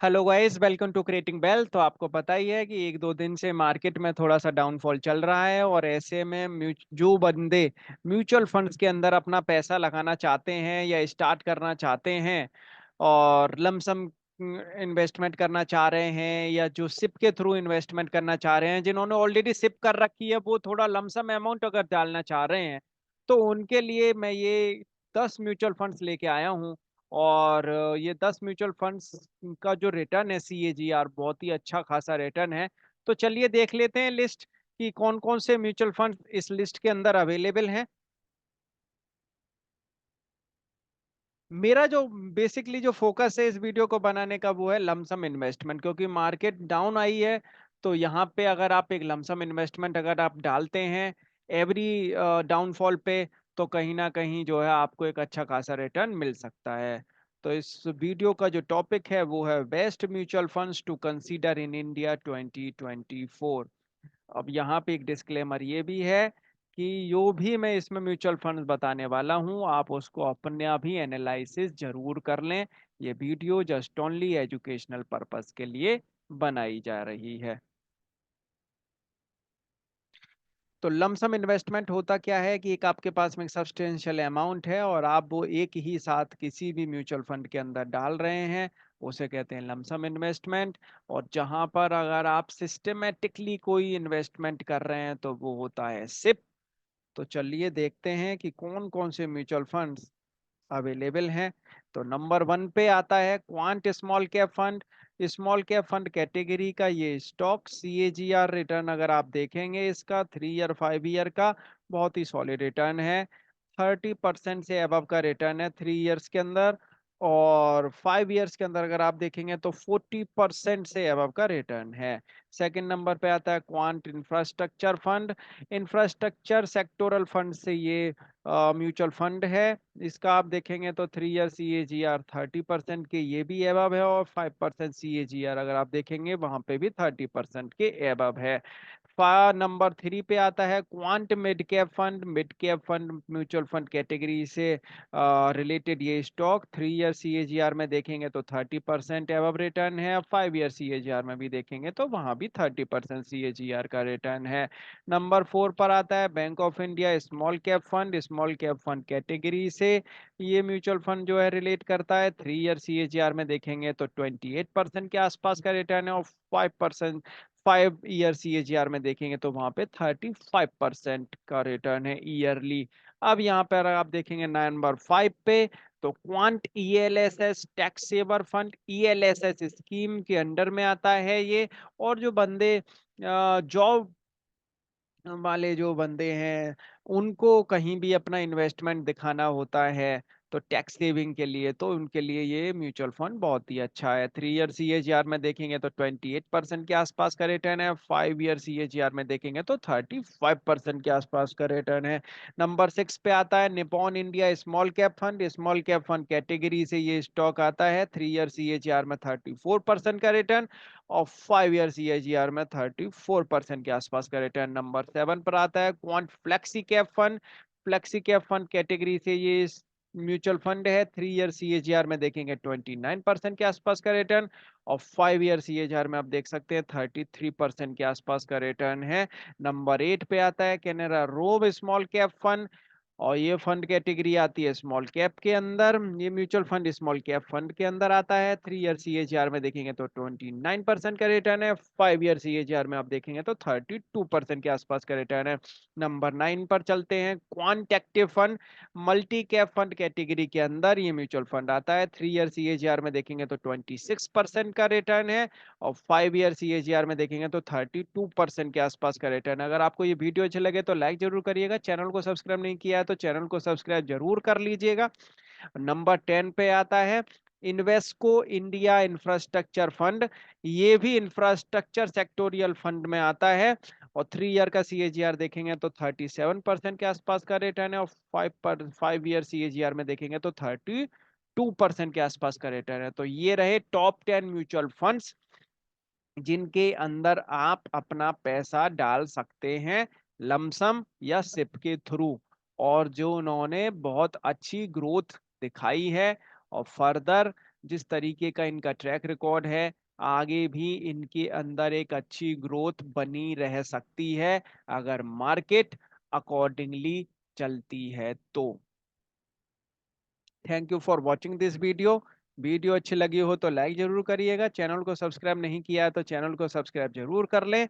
Hello guys, welcome to creating wealth. तो आपको पता ही है कि एक दो दिन से मार्केट में थोड़ा सा डाउनफॉल चल रहा है और ऐसे में जो बंदे म्यूचुअल फंड्स के अंदर अपना पैसा लगाना चाहते हैं या स्टार्ट करना चाहते हैं और लमसम इन्वेस्टमेंट करना चाह रहे हैं या जो सिप के थ्रू इन्वेस्टमेंट करना चाह रहे हैं, जिन्होंने ऑलरेडी सिप कर रखी है, वो थोड़ा लमसम अमाउंट अगर डालना चाह रहे हैं तो उनके लिए मैं ये 10 म्यूचुअल फंड्स लेके आया हूँ। और ये 10 म्यूचुअल फंड्स का जो रिटर्न है सीएजीआर बहुत ही अच्छा खासा रिटर्न है। तो चलिए देख लेते हैं लिस्ट कि कौन कौन से म्यूचुअल फंड इस लिस्ट के अंदर अवेलेबल हैं। मेरा जो बेसिकली जो फोकस है इस वीडियो को बनाने का वो है लमसम इन्वेस्टमेंट, क्योंकि मार्केट डाउन आई है। तो यहाँ पे अगर आप एक लमसम इन्वेस्टमेंट अगर आप डालते हैं एवरी डाउनफॉल पे, तो कहीं ना कहीं जो है आपको एक अच्छा खासा रिटर्न मिल सकता है। तो इस वीडियो का जो टॉपिक है वो है best mutual funds to consider in India 2024। अब यहाँ पे एक डिस्क्लेमर ये भी है कि जो भी मैं इसमें म्यूचुअल फंड बताने वाला हूँ आप उसको अपने भी एनालिसिस जरूर कर लें। ये video just only educational purpose के लिए बनाई जा रही है। तो लमसम इन्वेस्टमेंट होता क्या है कि एक आपके पास में सब्सटेंशियल अमाउंट है और आप वो एक ही साथ किसी भी म्यूचुअल फंड के अंदर डाल रहे हैं, उसे कहते हैं लमसम इन्वेस्टमेंट। और जहां पर अगर आप सिस्टमेटिकली कोई इन्वेस्टमेंट कर रहे हैं तो वो होता है सिप। तो चलिए देखते हैं कि कौन कौन से म्यूचुअल फंड्स अवेलेबल हैं। तो नंबर वन पे आता है quant small cap fund. Small cap fund category का ये स्टॉक सीएजीआर रिटर्न अगर आप देखेंगे इसका 3 ईयर 5 ईयर का बहुत ही सॉलिड रिटर्न है। 30% से अबव का रिटर्न है 3 ईयर्स के अंदर। और 5 ईयर्स के अंदर अगर आप देखेंगे तो 40% से अबव का रिटर्न है। सेकंड नंबर पे आता है quant infrastructure fund. Infrastructure sectoral fund से ये म्यूचुअल फंड है। इसका आप देखेंगे तो 3 ईयर सीएजीआर 30% के ये भी एबव है और 5% सीएजीआर अगर आप देखेंगे वहां पे भी 30% के एबव है। नंबर थ्री पे आता है quant mid cap fund. Mid cap fund mutual fund category से रिलेटेड ये स्टॉक 3 ईयर सीएजीआर में देखेंगे तो 30% एबव रिटर्न है। 5 ईयर सीएजीआर में भी देखेंगे तो वहां भी 30% सीएजीआर का रिटर्न है। नंबर फोर पर आता है bank of India small cap fund. Small cap fund category से ये म्यूचुअल फंड जो है रिलेट करता है। 3 ईयर सीएजीआर में देखेंगे तो 28% के आसपास का रिटर्न है और 5% 5 ईयर सीएजीआर में देखेंगे तो वहां पे 35% का रिटर्न है ईयरली। अब यहाँ पर आप देखेंगे नंबर 5 पे तो quant ELSS tax saver fund. ELSS scheme के अंडर में आता है ये। और जो बंदे जॉब वाले जो बंदे हैं उनको कहीं भी अपना इन्वेस्टमेंट दिखाना होता है तो टैक्स सेविंग के लिए, तो उनके लिए ये म्यूचुअल फंड बहुत ही अच्छा है। 3 ईयर सीएजीआर में देखेंगे तो 28% के आसपास का रिटर्न है। 5 ईयर सीएजीआर में देखेंगे तो 35% के आसपास का रिटर्न है। नंबर 6 पे आता है Nippon India small cap fund. Small cap fund category से ये स्टॉक आता है। 3 ईयर सीएजीआर में 34% का रिटर्न और 5 ईयर सीएजीआर में 34% के आसपास का रिटर्न। नंबर 7 पर आता है quant flexi cap fund. Flexi cap fund category से ये म्यूचुअल फंड है। 3 ईयर सीएजीआर में देखेंगे 29% के आसपास का रिटर्न और 5 ईयर सीएजीआर में आप देख सकते हैं 33% के आसपास का रिटर्न है। नंबर 8 पे आता है कैनरा रोब स्मॉल कैप फंड और ये फंड कैटेगरी आती है स्मॉल कैप के अंदर। ये mutual fund small cap fund के अंदर आता है। 3 ईयर सीएजीआर में देखेंगे तो 29% का रिटर्न है। 5 ईयर सीएजीआर में आप देखेंगे तो 32% के आसपास का रिटर्न है। नंबर 9 पर चलते हैं quant active fund. Multi cap fund category के अंदर ये म्यूचुअल फंड आता है। 3 ईयर सीएजीआर में देखेंगे तो 26% का रिटर्न है और 5 ईयर सीएजीआर में देखेंगे तो 32% के आसपास का रिटर्न। अगर आपको ये वीडियो अच्छे लगे तो लाइक जरूर करिएगा। चैनल को सब्सक्राइब नहीं किया है तो चैनल को सब्सक्राइब जरूर कर लीजिएगा। नंबर 10 पे आता है इन्वेस्को इंडिया इंफ्रास्ट्रक्चर फंड। ये भी इंफ्रास्ट्रक्चर सेक्टोरियल फंड में आता है और 3 ईयर का सीएजीआर देखेंगे तो 37% के आसपास का रिटर्न है और 5 ईयर सीएजीआर में देखेंगे तो 32% के आसपास का रिटर्न है। तो ये रहे टॉप 10 म्यूचुअल फंड्स जिनके अंदर आप अपना पैसा डाल सकते हैं लमसम या सिप के थ्रू और जो उन्होंने बहुत अच्छी ग्रोथ दिखाई है और फर्दर जिस तरीके का इनका ट्रैक रिकॉर्ड है, आगे भी इनके अंदर एक अच्छी ग्रोथ बनी रह सकती है अगर मार्केट अकॉर्डिंगली चलती है तो। Thank you for watching this video. Video अच्छी लगी हो तो लाइक जरूर करिएगा, चैनल को सब्सक्राइब नहीं किया है तो चैनल को सब्सक्राइब जरूर कर लें।